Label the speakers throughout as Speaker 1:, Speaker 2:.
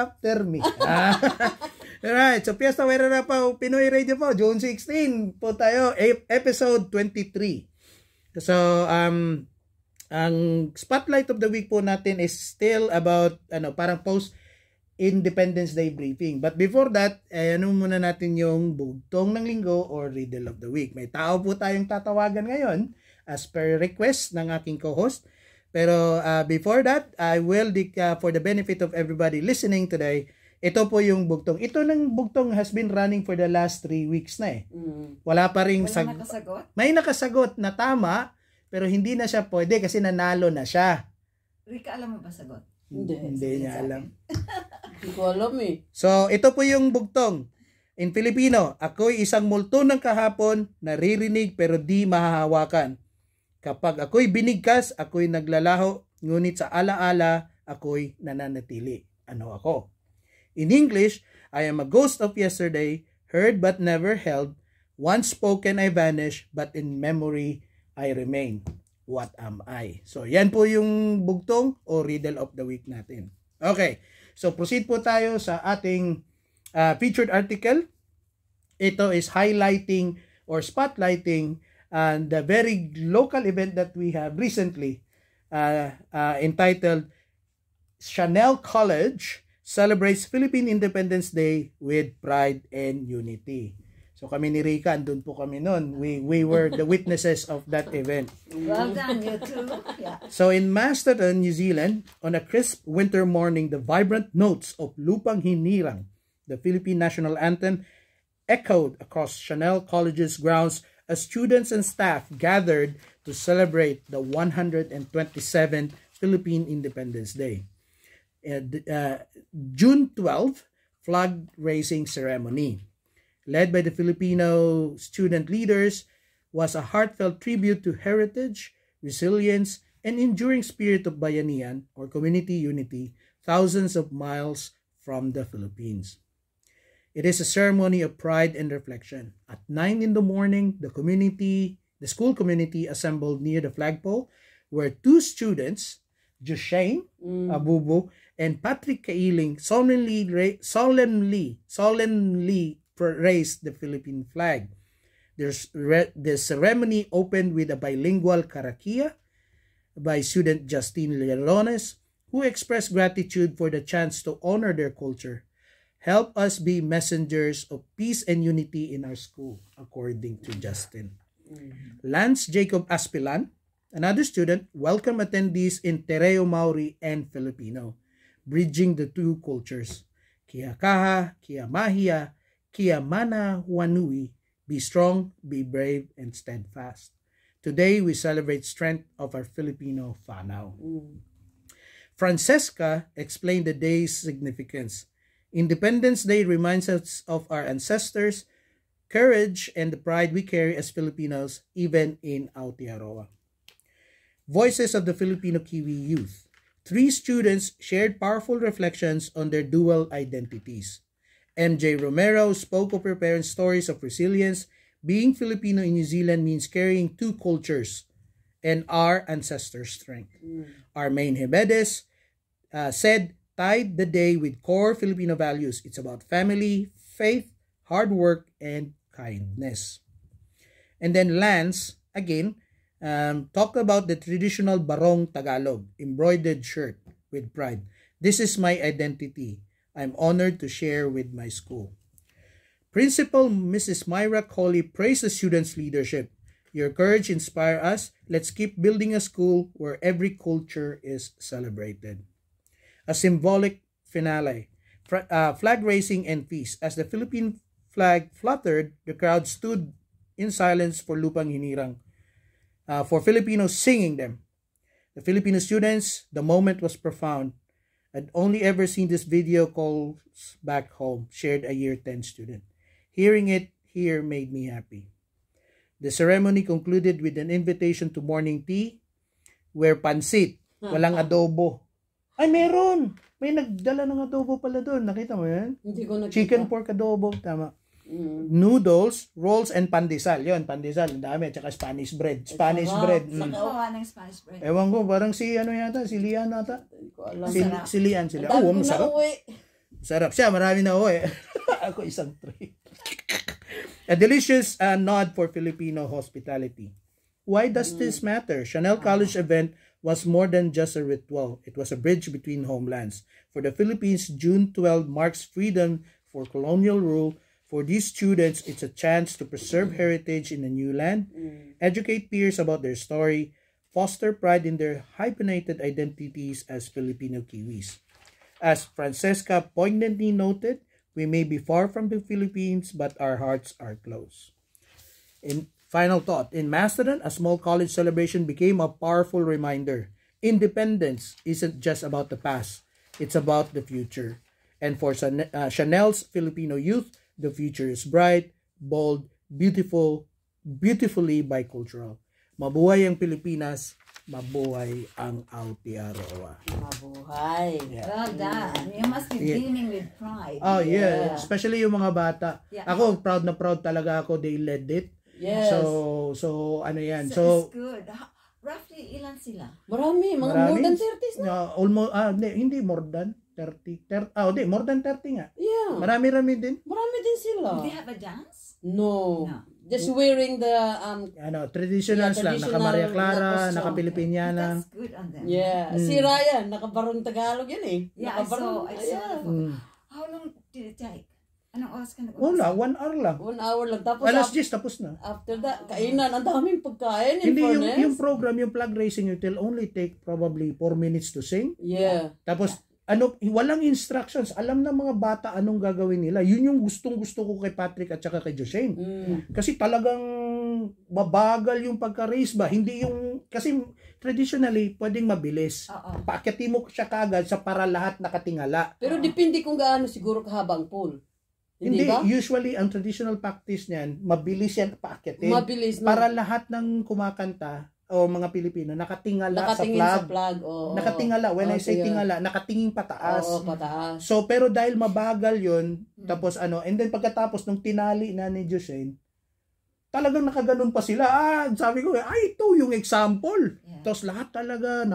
Speaker 1: after me. Alright, so Fiesta Werera po, Pinoy Radio po, June 16 po tayo, episode 23. So, ang spotlight of the week po natin is still about, parang post-Independence Day briefing. But before that, muna natin yung bugtong ng linggo or riddle of the week. May tao po tayong tatawagan ngayon as per request ng aking co-host. Pero before that, I will, for the benefit of everybody listening today, ito po yung bugtong. Ito ng bugtong has been running for the last 3 weeks na eh. Wala pa rin
Speaker 2: nakasagot?
Speaker 1: May nakasagot na tama, pero hindi na siya pwede kasi nanalo na siya.
Speaker 2: Rika, alam mo ba sagot?
Speaker 1: Hindi niya alam.
Speaker 3: Hindi ko alam eh.
Speaker 1: So, ito po yung bugtong. In Filipino, ako'y isang multo ng kahapon, naririnig pero di mahahawakan. Kapag ako'y binigkas, ako'y naglalaho, ngunit sa alaala, ako'y nananatili. Ano ako? In English, I am a ghost of yesterday, heard but never held, once spoken I vanish, but in memory I remain. What am I? So, yan po yung bugtong o riddle of the week natin. Okay, so proceed po tayo sa ating featured article. Ito is highlighting or spotlighting and the very local event that we have recently entitled Chanel College Celebrates Philippine Independence Day with Pride and Unity. So kami ni Rika, andun po kami noon. We were the witnesses of that event.
Speaker 2: Well done, you too. Yeah.
Speaker 1: So in Masterton, New Zealand, on a crisp winter morning, the vibrant notes of Lupang Hinirang, the Philippine national anthem, echoed across Chanel College's grounds as students and staff gathered to celebrate the 127th Philippine Independence Day. June 12th, flag raising ceremony, led by the Filipino student leaders, was a heartfelt tribute to heritage, resilience, and enduring spirit of bayanihan or community unity thousands of miles from the Philippines. It is a ceremony of pride and reflection. At 9 in the morning, the school community assembled near the flagpole, where 2 students, Joshane Abubo and Patrick Kailing, solemnly raised the Philippine flag. The ceremony opened with a bilingual karakia by student Justine Lerones, who expressed gratitude for the chance to honor their culture. Help us be messengers of peace and unity in our school, according to Justin. Lance Jacob Aspilan, another student, welcomed attendees in Tereo Maori and Filipino, bridging the 2 cultures. Kia kaha, kia mahia, kia mana wanui, be strong, be brave, and steadfast. Today, we celebrate strength of our Filipino whānau. Francesca explained the day's significance. Independence Day reminds us of our ancestors, courage, and the pride we carry as Filipinos, even in Aotearoa. Voices of the Filipino Kiwi youth. 3 students shared powerful reflections on their dual identities. MJ Romero spoke of her parents' stories of resilience. Being Filipino in New Zealand means carrying 2 cultures and our ancestors' strength. Armaine Hebedes said, tied the day with core Filipino values. It's about family, faith, hard work, and kindness. And then Lance, again, talked about the traditional Barong Tagalog, embroidered shirt with pride. This is my identity. I'm honored to share with my school. Principal Mrs. Myra Colley praised the students' leadership. Your courage inspires us. Let's keep building a school where every culture is celebrated. A symbolic finale, flag raising and feast. As the Philippine flag fluttered, the crowd stood in silence for Lupang Hinirang, for Filipinos singing them. The Filipino students, the moment was profound. I'd only ever seen this video calls back home, shared a year 10 student. Hearing it here made me happy. The ceremony concluded with an invitation to morning tea, where pansit, walang adobo. Ay, meron! May nagdala ng adobo pala doon. Nakita mo yan?
Speaker 3: Hindi ko nakita.
Speaker 1: Chicken pork adobo. Tama. Noodles, rolls, and pandesal. Yun, pandesal. Ang dami. At saka Spanish bread. Spanish bread.
Speaker 2: Nakawa ng Spanish bread.
Speaker 1: Ewan ko, parang si ano yata? Si Lian ata?
Speaker 3: Hindi ko alam.
Speaker 1: Si Lian sila.
Speaker 3: Ang dami
Speaker 1: Oo,
Speaker 3: ko
Speaker 1: masarap.
Speaker 3: nauwi.
Speaker 1: Sarap siya, marami na ako eh. Ako isang tray. A delicious nod for Filipino hospitality. Why does this matter? Chanel College event was more than just a ritual. It was a bridge between homelands. For the Philippines, June 12 marks freedom for colonial rule. For these students, it's a chance to preserve heritage in a new land, educate peers about their story, foster pride in their hyphenated identities as Filipino Kiwis. As Francesca poignantly noted, we may be far from the Philippines, but our hearts are close. In final thought, in Mastodon, a small college celebration became a powerful reminder. Independence isn't just about the past, it's about the future. And for Chanel's Filipino youth, the future is bright, bold, beautiful, beautifully bicultural. Mabuhay ang Pilipinas, mabuhay ang Aotearoa.
Speaker 3: Mabuhay.
Speaker 2: Well done. You must be beaming with pride.
Speaker 1: Oh yeah, especially yung mga bata.
Speaker 2: Yeah.
Speaker 1: Ako proud na proud talaga ako, they led it.
Speaker 3: Yes.
Speaker 1: So ano yan?
Speaker 2: So it's good. Roughly, ilan sila?
Speaker 3: Marami, mga
Speaker 1: Marami.
Speaker 3: more than 30s na.
Speaker 1: Almost hindi more than 30. Hindi, more than 30 nga.
Speaker 3: Yeah.
Speaker 1: Marami-rami din.
Speaker 3: Marami din sila.
Speaker 2: Do they have a dance?
Speaker 3: No.
Speaker 2: No.
Speaker 3: Just wearing the
Speaker 1: Traditionals
Speaker 3: Yeah,
Speaker 1: lang, naka
Speaker 3: traditional
Speaker 1: Maria Clara,
Speaker 3: costume.
Speaker 1: naka Pilipiniana.
Speaker 2: That's good on them.
Speaker 3: yeah. Si Ryan, nakabarong Tagalog yan eh.
Speaker 2: Yeah, I saw
Speaker 3: yeah.
Speaker 2: it. How long did it take? Anong oras ka
Speaker 1: Wala, 1 hour lang.
Speaker 3: 1 hour lang. Tapos
Speaker 1: Alas 10 tapos na.
Speaker 3: after that, kainan. Ang daming pagkain. In
Speaker 1: Hindi
Speaker 3: fairness.
Speaker 1: yung program, yung flag raising, it will only take probably 4 minutes to sing.
Speaker 3: Yeah.
Speaker 1: Tapos walang instructions. Alam ng mga bata anong gagawin nila. Yun yung gustong-gusto ko kay Patrick at saka kay Joshane. Kasi talagang mabagal yung pagka-raise ba. Hindi yung, kasi traditionally, pwedeng mabilis. Paakyati mo siya kagad sa para lahat nakatingala.
Speaker 3: Pero depende kung gaano siguro kahaba ang pool.
Speaker 1: Hindi,
Speaker 3: ba?
Speaker 1: usually, ang traditional practice niyan, mabilis yan paakyatin.
Speaker 3: Mabilis na.
Speaker 1: Para lahat ng kumakanta, o mga Pilipino, nakatingala
Speaker 3: Nakatingin
Speaker 1: sa
Speaker 3: sa
Speaker 1: flag.
Speaker 3: flag. Oo.
Speaker 1: Nakatingala. When I say
Speaker 3: sige.
Speaker 1: tingala, nakatingin pataas.
Speaker 3: Oo, pataas.
Speaker 1: So, pero dahil mabagal yun, tapos and then pagkatapos nung tinali na ni Joshane, talagang nakaganon pa sila. Sabi ko, ito yung example.
Speaker 2: Yeah.
Speaker 1: Tapos lahat talaga,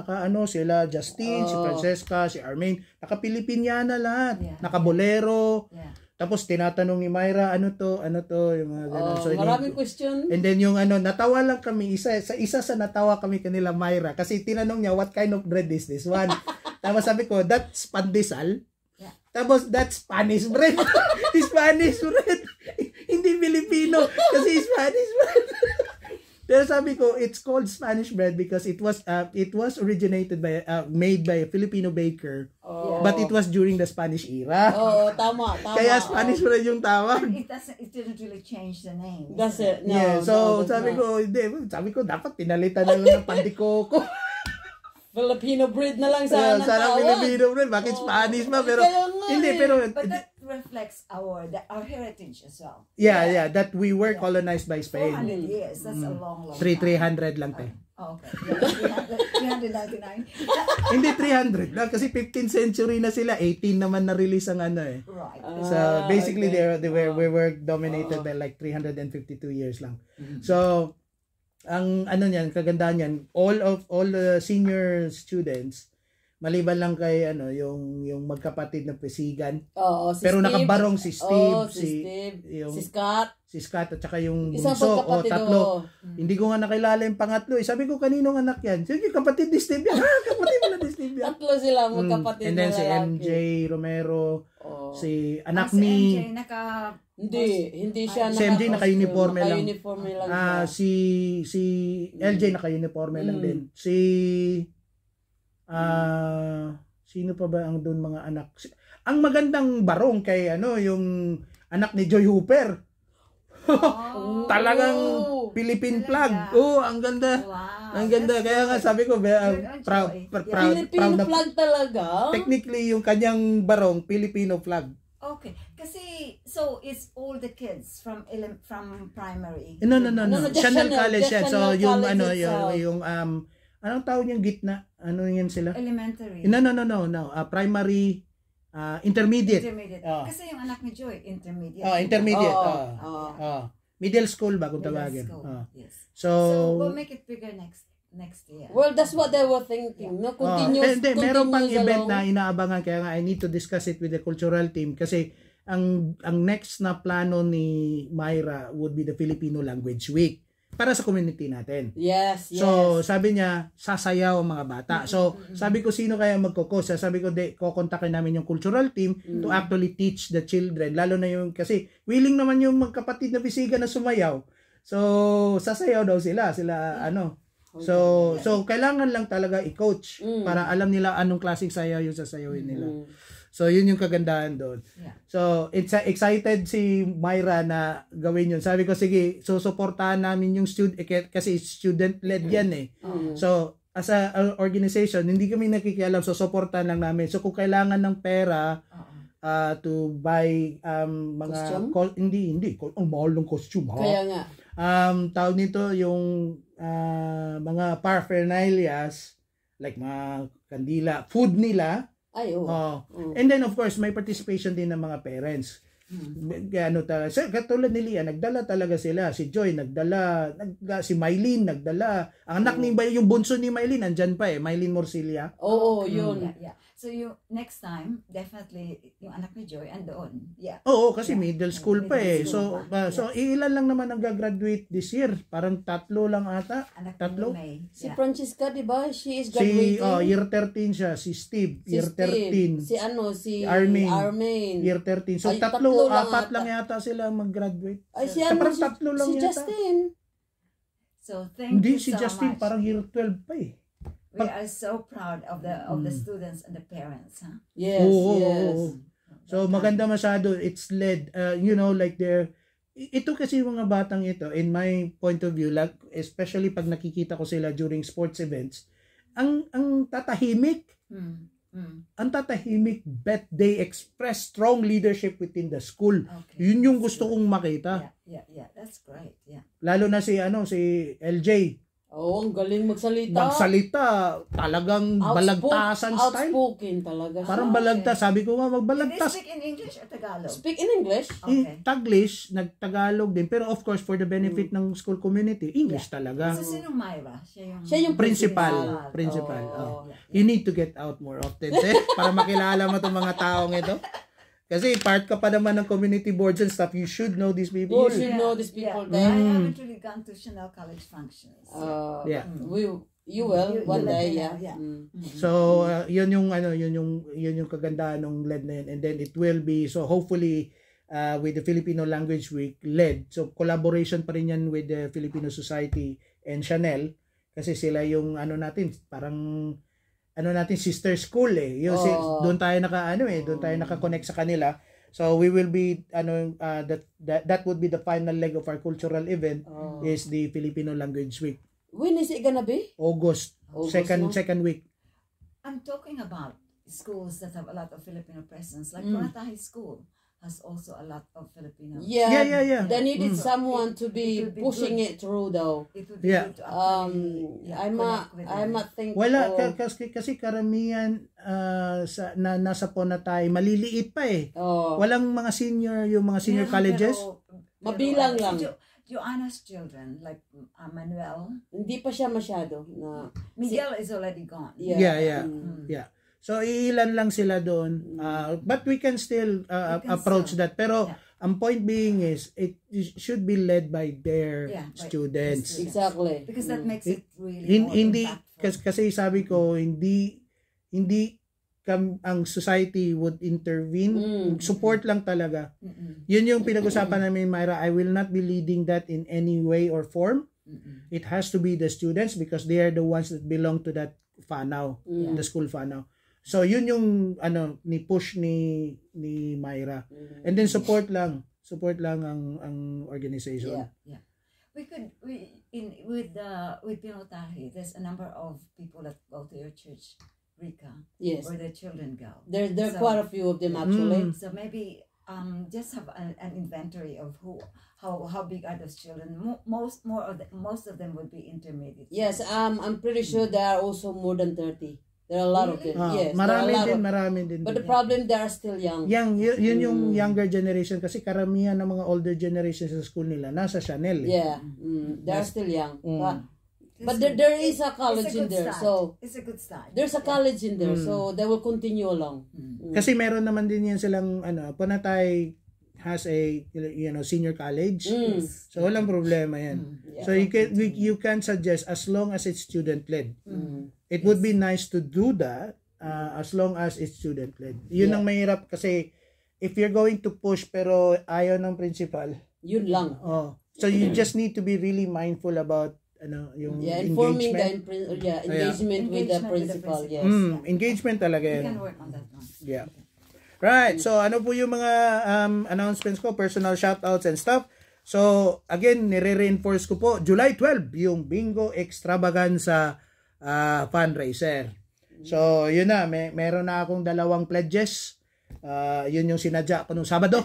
Speaker 1: sila Justine, si Francesca, si Armaine, naka-Pilipiniana lahat,
Speaker 2: Yeah.
Speaker 1: naka-bolero.
Speaker 2: Yeah.
Speaker 1: Tapos tinatanong ni Myra, ano to, yung mga ganun. So,
Speaker 3: maraming question.
Speaker 1: and then yung natawa lang kami, isa sa natawa kami kanila Myra, kasi tinanong niya, what kind of bread is this one? Tapos sabi ko, that's pandesal.
Speaker 2: Yeah.
Speaker 1: Tapos, that's Spanish bread. Spanish bread. Hindi Filipino, kasi Spanish bread. Pero sabi ko, it's called Spanish bread because it was originated by made by a Filipino baker, but it was during the Spanish era.
Speaker 3: Oo, tama.
Speaker 1: Kaya Spanish bread yung tawag.
Speaker 2: It didn't really change the name.
Speaker 3: That's it. No,
Speaker 1: Yeah, so
Speaker 3: no,
Speaker 1: sabi ko dapat pinalitan na lang ng pandikoko.
Speaker 3: Filipino bread na lang
Speaker 1: Sana
Speaker 3: sana
Speaker 1: sarang
Speaker 3: tawag.
Speaker 1: Filipino bread, bakit Spanish ba? Pero
Speaker 3: Kaya nga
Speaker 1: hindi,
Speaker 3: eh.
Speaker 1: pero
Speaker 2: But that reflects our heritage as well.
Speaker 1: yeah, that we were colonized by
Speaker 2: 400
Speaker 1: Spain.
Speaker 2: years. That's a long
Speaker 1: 300 lang te.
Speaker 2: Oh, okay. Yeah, 399.
Speaker 1: Hindi 300 lang kasi 15th century na sila, 18 naman na-release ang
Speaker 2: Right.
Speaker 1: So basically
Speaker 3: okay.
Speaker 1: we were dominated by like 352 years lang. So ang niyan, kagandahan niyan, all the senior students maliban lang kay yung magkapatid na Pesigan.
Speaker 3: Oo, si
Speaker 1: Pero
Speaker 3: Steve.
Speaker 1: nakabarong si Steve,
Speaker 3: Oo, si Steve,
Speaker 1: yung
Speaker 3: si
Speaker 1: at
Speaker 3: Scott.
Speaker 1: saka yung
Speaker 3: Isang
Speaker 1: bunso
Speaker 3: pagkapatid,
Speaker 1: tatlo.
Speaker 3: oo.
Speaker 1: Hindi ko nga nakilala yung pangatlo. Sabi ko, kaninong anak yan? Sige, kapatid ni Steve yan. Kapatid mo na ni Steve yan.
Speaker 3: Tatlo sila, magkapatid
Speaker 1: And then
Speaker 3: na
Speaker 1: si
Speaker 3: lalaki.
Speaker 1: MJ Romero,
Speaker 3: Oo.
Speaker 1: si anak
Speaker 2: Si
Speaker 1: ni
Speaker 2: MJ
Speaker 3: Hindi siya
Speaker 1: Si MJ naka-uniforme lang.
Speaker 3: Naka-uniforme lang siya.
Speaker 1: si LJ naka-uniforme lang din. Si sino pa ba ang doon mga anak? Ang magandang barong kay yung anak ni Joy Hooper. Talagang Philippine flag. Ang ganda.
Speaker 2: Wow.
Speaker 1: Ang ganda. Kaya nga sabi ko, proud
Speaker 3: Filipino
Speaker 1: na
Speaker 3: flag talaga.
Speaker 1: technically yung kanyang barong Filipino flag.
Speaker 2: Okay. Kasi, so, it's all the kids from primary.
Speaker 1: No.
Speaker 3: just
Speaker 1: Chanel
Speaker 3: Chanel,
Speaker 1: College
Speaker 3: just
Speaker 1: yan. So
Speaker 3: Chanel
Speaker 1: yung
Speaker 3: College itself.
Speaker 1: yung anong tawag niyang gitna? Ano yan sila?
Speaker 2: Elementary.
Speaker 1: No. Primary, intermediate.
Speaker 2: Intermediate. Kasi yung anak ni Joy, intermediate.
Speaker 1: Intermediate.
Speaker 3: Oo.
Speaker 1: Middle school ba kung
Speaker 2: Middle
Speaker 1: tawagin?
Speaker 2: school. Yes.
Speaker 1: So
Speaker 2: We'll make it bigger next next year.
Speaker 3: Well, that's what they were thinking. No, continuous,
Speaker 1: Meron pang
Speaker 3: continuous
Speaker 1: event
Speaker 3: along.
Speaker 1: na inaabangan, kaya nga I need to discuss it with the cultural team kasi ang next na plano ni Myra would be the Filipino Language Week para sa community natin.
Speaker 3: Yes, yes.
Speaker 1: So, sabi niya, sasayaw ang mga bata. So, sabi ko, sino kaya magkukos? Sabi ko, kukontakin namin yung cultural team to actually teach the children. Lalo na yung, kasi willing naman yung magkapatid na bisiga na sumayaw. So, sasayaw daw sila. So, kailangan lang talaga i-coach para alam nila anong klaseng sayaw yung sasayawin nila. So, yun yung kagandahan doon.
Speaker 2: Yeah.
Speaker 1: So, excited si Myra na gawin yun. Sabi ko, sige, susuportahan namin yung student, kasi student-led yan eh. So, as a organization, hindi kami nakikialam, so suportahan lang namin. So, kung kailangan ng pera to buy mga... Hindi. Ang mahal ng costume, ha?
Speaker 3: Kaya nga.
Speaker 1: Tawag nito yung mga parphernalias, like mga kandila, food nila.
Speaker 3: Ay,
Speaker 1: And then of course may participation din ng mga parents. Katulad ni Lia, nagdala talaga sila. Si Joy si Mylene nagdala. Ang anak ni yung bunso ni Mylene andyan pa Mylene Morcilia.
Speaker 3: Yun.
Speaker 2: Yeah. So next time, definitely yung anak ni Joy andoon. Yeah.
Speaker 1: Oo, kasi middle school pa
Speaker 2: Middle
Speaker 1: So
Speaker 2: school pa.
Speaker 1: so ilan lang naman ang gagraduate this year? Parang 3 lang ata.
Speaker 2: Anak
Speaker 1: Tatlo?
Speaker 2: ni May.
Speaker 3: Si
Speaker 2: Yeah.
Speaker 3: Francesca, di ba? She is
Speaker 1: Si
Speaker 3: graduating.
Speaker 1: year 13 siya, si Steve,
Speaker 3: Si
Speaker 1: year
Speaker 3: Steve,
Speaker 1: 13.
Speaker 3: si
Speaker 1: Armin. Year 13. So
Speaker 3: Ay,
Speaker 1: tatlo,
Speaker 3: lang
Speaker 1: apat
Speaker 3: ata.
Speaker 1: lang yata sila mag-graduate.
Speaker 3: Ay, si
Speaker 1: Parang tatlo lang
Speaker 3: si
Speaker 1: yata.
Speaker 3: Justin.
Speaker 2: So thank
Speaker 1: Hindi,
Speaker 2: you
Speaker 1: si
Speaker 2: so
Speaker 1: Justin
Speaker 2: much.
Speaker 1: parang year 12 pa
Speaker 2: We are so proud of the students and the parents, huh?
Speaker 3: Yes,
Speaker 1: Oo,
Speaker 3: yes.
Speaker 1: oo. So maganda masyado. It's led, like ito kasi yung mga batang ito, in my point of view, like, especially pag nakikita ko sila during sports events, ang tatahimik, ang tatahimik, but they express strong leadership within the school.
Speaker 2: Okay.
Speaker 1: Yun yung gusto kong makita.
Speaker 2: Yeah. That's great. Yeah.
Speaker 1: Lalo na si LJ.
Speaker 3: Ang galing magsalita.
Speaker 1: Magsalita, talagang balagtasan style.
Speaker 3: Outspoken talaga.
Speaker 1: Parang balagtas. Sabi ko nga,
Speaker 2: Do they
Speaker 1: magbalagtas.
Speaker 2: speak in English or Tagalog?
Speaker 3: Speak in English?
Speaker 2: Okay.
Speaker 1: Taglish, nagtagalog din. Pero of course, for the benefit ng school community, English talaga.
Speaker 2: So sinong Myra?
Speaker 3: Siya yung
Speaker 1: Principal. You need to get out more often, para makilala mo itong mga taong ito. Kasi part ka pa naman ng community boards and stuff. You should know these people.
Speaker 3: You should know these people
Speaker 2: I
Speaker 3: there.
Speaker 2: haven't really gone to Chanel College functions.
Speaker 3: You will one day, yeah.
Speaker 1: So, yun yung kagandahan ng LED na yun. And then it will be, so hopefully, with the Filipino Language Week led. So, collaboration pa rin yan with the Filipino Society and Chanel. Kasi sila yung sister school doon tayo doon tayo naka-connect sa kanila. So we will be that would be the final leg of our cultural event is the Filipino Language Week.
Speaker 3: When is it gonna be?
Speaker 1: August second week.
Speaker 2: I'm talking about schools that have a lot of Filipino presence, like Coronata High School has also a lot of Filipino.
Speaker 1: Yeah.
Speaker 3: They needed someone to be
Speaker 2: It would be
Speaker 3: pushing
Speaker 2: good.
Speaker 3: it through though.
Speaker 2: It would be good to actually
Speaker 3: I might think
Speaker 1: Wala kasi karamihan nasa Ponatay maliliit pa Walang mga senior
Speaker 2: Yeah,
Speaker 1: colleges.
Speaker 3: Mabilang lang.
Speaker 2: Joanna's children, like Manuel.
Speaker 3: Hindi pa siya masyado na
Speaker 2: Miguel is already gone.
Speaker 1: Yeah. So ilan lang sila doon. But we can still approach that. Pero ang point being is it should be led by their students.
Speaker 3: Exactly.
Speaker 2: Because that makes it really more
Speaker 1: Hindi
Speaker 2: impactful.
Speaker 1: kasi sabi ko hindi ang society would intervene. Support lang talaga. Yun yung pinag-usapan namin, Myra. I will not be leading that in any way or form. It has to be the students because they are the ones that belong to that FANAW, the school FANAW. So yun yung ni push ni Myra. And then support lang ang organization.
Speaker 2: Yeah. With Pinotahi, there's a number of people that go to your church, Rika,
Speaker 3: Yes.
Speaker 2: where the children go.
Speaker 3: There are quite a few of them actually.
Speaker 2: So maybe just have an inventory of how big are those children. Most of them would be intermediate.
Speaker 3: Yes, I'm pretty sure there are also more than 30. There are a lot of them. Yes,
Speaker 1: Marami din.
Speaker 3: But the problem, they are still young.
Speaker 1: Yun yung younger generation kasi karamihan ng mga older generation sa school nila nasa Chanel.
Speaker 3: Yeah, they are still young. But there is a college in there, so
Speaker 2: it's a good start.
Speaker 3: there's a college in there, so they will continue along.
Speaker 1: Kasi meron naman din yan silang Panatay has a senior college. So walang problema yan. So you can suggest as long as it's student led. It would be nice to do that as long as it's student led. Yun ang mahirap kasi if you're going to push pero ayaw ng principal,
Speaker 3: yun lang.
Speaker 1: So you just need to be really mindful about yung
Speaker 3: informing
Speaker 1: engagement.
Speaker 3: Engagement with the principal. Yes.
Speaker 1: Engagement talaga yan.
Speaker 2: We can work on that one.
Speaker 1: Yeah. Right. So ano po yung mga announcements ko, personal shoutouts and stuff. So again, nire-reinforce ko po July 12 yung Bingo Extravaganza fundraiser. So yun na, meron na akong 2 pledges. Yun yung sinadya ko nung Sabado.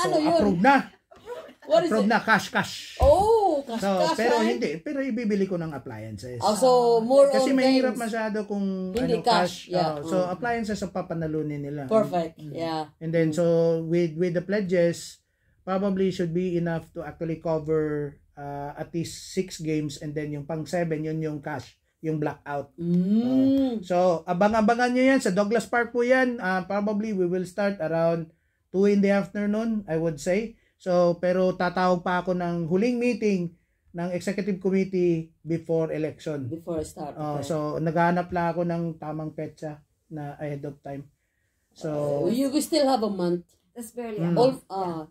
Speaker 1: So approve na.
Speaker 3: What is
Speaker 1: approve
Speaker 3: it?
Speaker 1: na, cash.
Speaker 3: Oh, cash,
Speaker 1: Pero
Speaker 3: right?
Speaker 1: pero ibibili ko ng appliances.
Speaker 3: Also, more
Speaker 1: Kasi
Speaker 3: on
Speaker 1: mahirap
Speaker 3: things.
Speaker 1: masyado kung
Speaker 3: Hindi
Speaker 1: cash.
Speaker 3: cash, yeah.
Speaker 1: So appliances ang papanalunin nila.
Speaker 3: Perfect. Yeah.
Speaker 1: And then so with the pledges, probably should be enough to actually cover at least 6 games, and then yung pang 7 yun yung cash, yung blackout. So abang-abangan nyo yan sa Douglas Park po yan. Probably we will start around 2 in the afternoon, I would say. So, pero tatawag pa ako ng huling meeting ng executive committee before election.
Speaker 3: Before start. Okay.
Speaker 1: So, naghahanap lang ako ng tamang petsa na ahead of time. So,
Speaker 3: you still have a month.
Speaker 2: That's barely a
Speaker 3: All,
Speaker 2: month.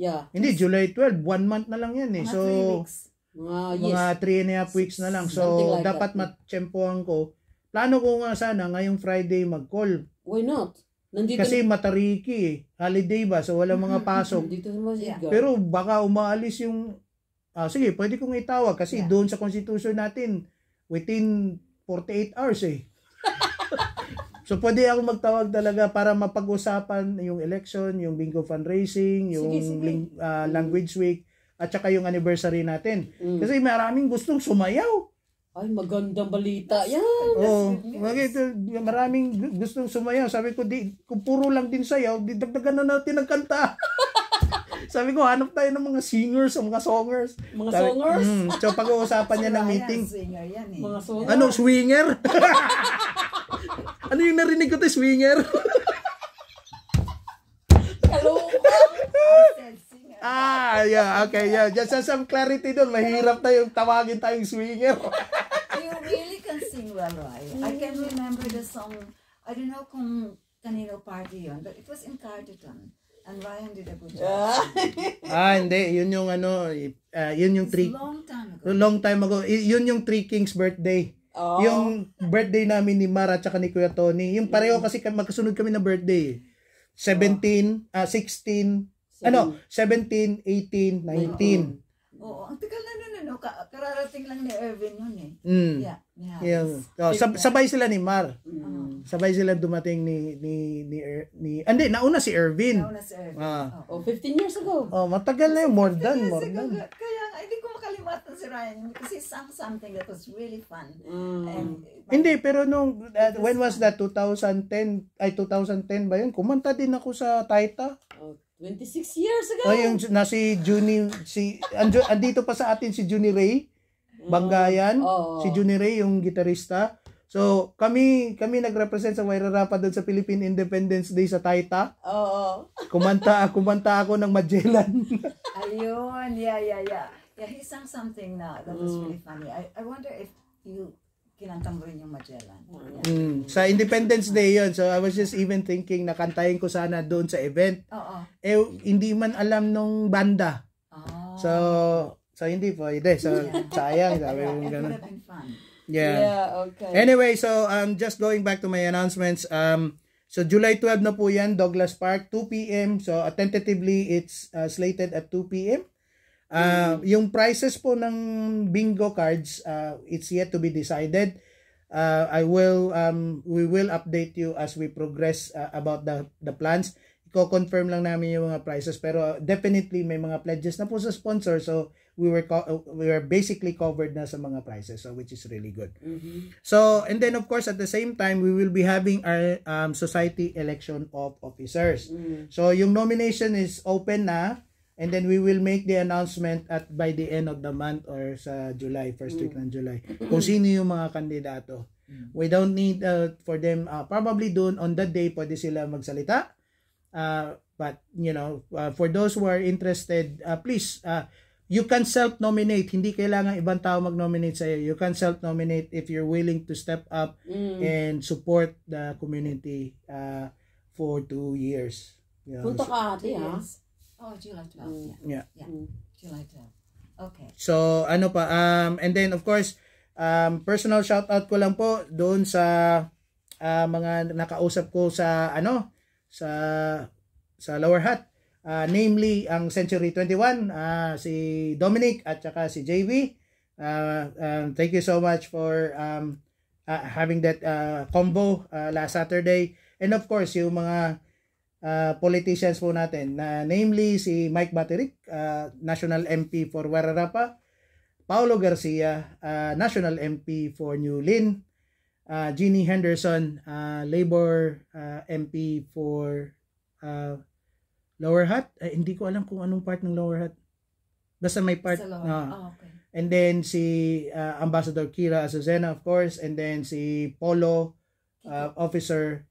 Speaker 3: yeah.
Speaker 1: hindi, July 12, 1 month na lang yan eh.
Speaker 2: Mga
Speaker 1: So,
Speaker 2: 3 weeks.
Speaker 1: mga 3.5 weeks na lang. So,
Speaker 3: Something like
Speaker 1: dapat matsyempohan ko. Plano ko nga sana ngayong Friday mag-call.
Speaker 3: Why not? Nandito
Speaker 1: Kasi matariki eh. Holiday ba? So, walang mga pasok.
Speaker 3: dito sa Masjid.
Speaker 1: Pero baka umaalis yung sige, pwede kong itawag kasi doon sa constitution natin within 48 hours eh. So pwede ako magtawag talaga para mapag-usapan yung election, yung bingo fundraising, yung language week, at saka yung anniversary natin. Kasi maraming gustong sumayaw.
Speaker 3: Ay, magandang balita. Yan.
Speaker 1: Maraming gustong sumayaw. Sabi ko, kung puro lang din sayaw, dagdagan na natin ng kanta. Sabi ko, hanap tayo ng mga singers, mga songers.
Speaker 3: Mga songers?
Speaker 1: So, pag-uusapan niya ng meeting.
Speaker 2: Singer yan eh.
Speaker 3: Mga songers.
Speaker 1: Ano, swinger? Ano yung narinig ko tayo, swinger?
Speaker 3: Kaloka.
Speaker 1: Yeah, okay, yeah. Just some clarity doon. Mahirap tayong tawagin tayong swinger.
Speaker 2: You really can sing well, Ryan. I can remember the song, I don't know kung kanino party yun, but it was in Carterton. And Ryan did a good job.
Speaker 1: Hindi. Yun yung yun yung
Speaker 2: It's a long time ago.
Speaker 1: long time ago. Yun yung Three Kings birthday. Yung birthday namin ni Mara at saka ni Kuya Tony. Yung pareho kasi magkasunod kami na birthday. 17, 16, 17, 18, 19.
Speaker 2: Oo, ang tagal na nun, ano, kararating lang ni Irvin yun eh.
Speaker 1: Yeah. Sabay sila ni Mar. Sabay sila dumating hindi, nauna si Irvin.
Speaker 2: Nauna si Irvin.
Speaker 3: 15 years ago.
Speaker 1: Matagal na yun. More than.
Speaker 2: Kaya hindi ko makalimatan si Ryan kasi sang something that was really fun. And,
Speaker 1: Hindi, pero nung, when was that? 2010 ba yun? Kumanta din ako sa Taita.
Speaker 3: 26 years ago.
Speaker 1: Yung si Juni, andito pa sa atin si Juni Ray, Bangayan, si Juni Ray, yung gitarista. So, kami nag-represent sa Wairarapa doon sa Philippine Independence Day sa Taita. Kumanta ako ng Magellan.
Speaker 2: Ayun, yeah. Yeah, he sang something na that was really funny. I wonder if you kinanta mo rin yung Magellan.
Speaker 1: Sa Independence Day yon. So, I was just even thinking na kantahin ko sana doon sa event. Hindi man alam nung banda. So hindi pwede. So, sayang. Sabi ko
Speaker 2: It would
Speaker 1: gano'n.
Speaker 2: have been fun.
Speaker 1: Yeah.
Speaker 3: Okay.
Speaker 1: Anyway, so just going back to my announcements. So July 12 na po yan, Douglas Park, 2 p.m. So tentatively it's slated at 2 p.m. Yung prices po ng bingo cards, it's yet to be decided. We will update you as we progress about the plans. Iko-confirm lang namin yung mga prices, pero definitely may mga pledges na po sa sponsor, so we were basically covered na sa mga prices, so which is really good. So, and then of course at the same time we will be having our society election of officers. So yung nomination is open na, And then we will make the announcement at by the end of the month or sa July, first week ng July. Kung sino yung mga kandidato. We don't need for them, probably doon on that day, pwede sila magsalita. But, for those who are interested, please, you can self-nominate. Hindi kailangan ibang tao mag-nominate sa'yo. You can self-nominate if you're willing to step up and support the community for 2 years.
Speaker 3: Punta ka ate, ha?
Speaker 2: Oh, July 12.
Speaker 1: Yeah.
Speaker 2: July 12. Okay.
Speaker 1: So, and then of course, personal shout out ko lang po doon sa mga nakausap ko sa Lower Hutt. Namely, ang Century 21, si Dominic at saka si JV. Thank you so much for having that combo last Saturday. And of course, yung mga politicians po natin, namely si Mike Bateric, National MP for Wararapa, Paulo Garcia, National MP for New Lynn, Jeannie Henderson, Labor MP for Lower Hutt. Hindi ko alam kung anong part ng Lower Hutt. Basta may part.
Speaker 2: Okay.
Speaker 1: And then si Ambassador Kira Azucena, of course. And then si Polo Officer,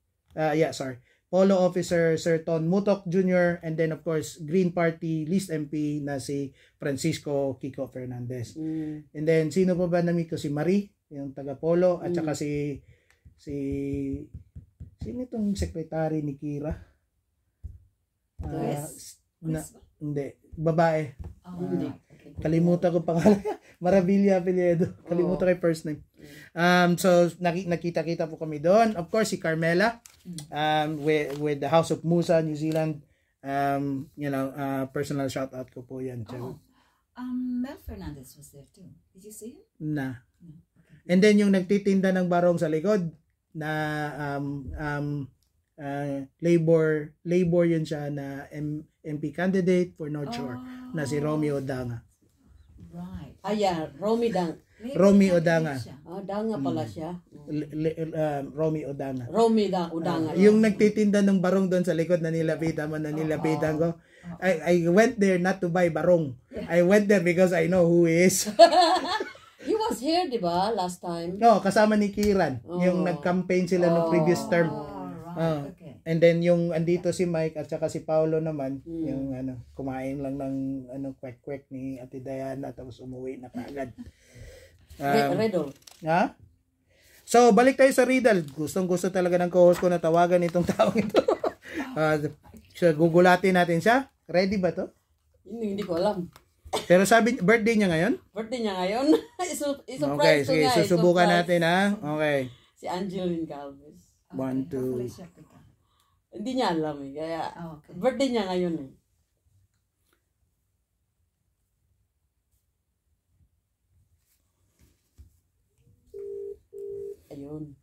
Speaker 1: Polo Officer Sir Ton Mutok Jr. And then of course, Green Party List MP na si Francisco Kiko Fernandez. And then sino pa ba namit ko? Si Marie, yung taga Polo. At saka sino itong secretary ni Kira? Hindi, babae. Kalimutan ko pangalan. Maravilla Apelyedo. Kalimutan ko yung first name. So nakita-kita po kami doon. Of course, si Carmela with the House of Musa, New Zealand. Personal shout out ko po yan.
Speaker 2: Mel Fernandez was there too. Did you see him?
Speaker 1: Na. And then yung nagtitinda ng barong sa likod na labor yun siya na MP candidate for North Shore na si Romeo Danga.
Speaker 2: Right.
Speaker 1: Romy Odanga.
Speaker 3: Danga pala siya.
Speaker 1: Romy Odanga.
Speaker 3: Odanga.
Speaker 1: Yung nagtitinda ng barong doon sa likod na nilapitan ko. I went there not to buy barong. I went there because I know who he is.
Speaker 3: He was here, di ba, last time?
Speaker 1: No, kasama ni Kiran. Yung nag-campaign sila no previous term.
Speaker 2: Okay.
Speaker 1: And then yung andito si Mike at saka si Paolo naman, yung kumain lang ng kwek-kwek ni Ate Diana tapos umuwi na kaagad.
Speaker 3: Riddle.
Speaker 1: Ha? So, balik tayo sa riddle. Gustong-gusto talaga ng co-host ko na tawagan itong taong ito. So, gugulatin natin siya. Ready ba to?
Speaker 3: Hindi ko alam.
Speaker 1: Pero sabi, birthday niya ngayon?
Speaker 3: Birthday niya ngayon? Isurprise
Speaker 1: Okay,
Speaker 3: ko
Speaker 1: sige.
Speaker 3: nga.
Speaker 1: Susubukan natin, ha? Okay.
Speaker 3: Si Angeline Calves.
Speaker 1: 1, 2.
Speaker 3: Hindi niya alam eh. Kaya,
Speaker 2: Okay.
Speaker 3: birthday niya ngayon eh. Ayun.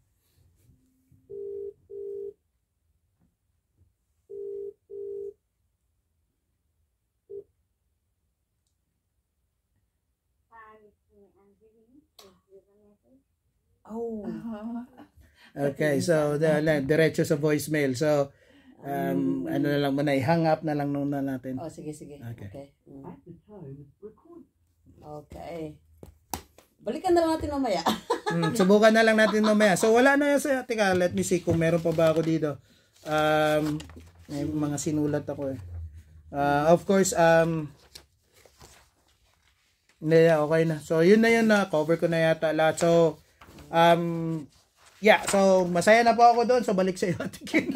Speaker 3: Oh.
Speaker 1: Okay, so diretso sa voicemail. So ano na lang muna, hang up na lang nung natin.
Speaker 3: Oh, sige.
Speaker 1: Okay.
Speaker 3: Okay. Balikan na lang natin mamaya.
Speaker 1: Subukan na lang natin mamaya. So wala na yan sa, teka, let me see kung meron pa ba ako dito. May mga sinulat ako eh. Of course, hindi, okay na. So yun na, cover ko na yata lahat. So, yeah, so masaya na po ako doon. So balik sa iyo, Ate Kim.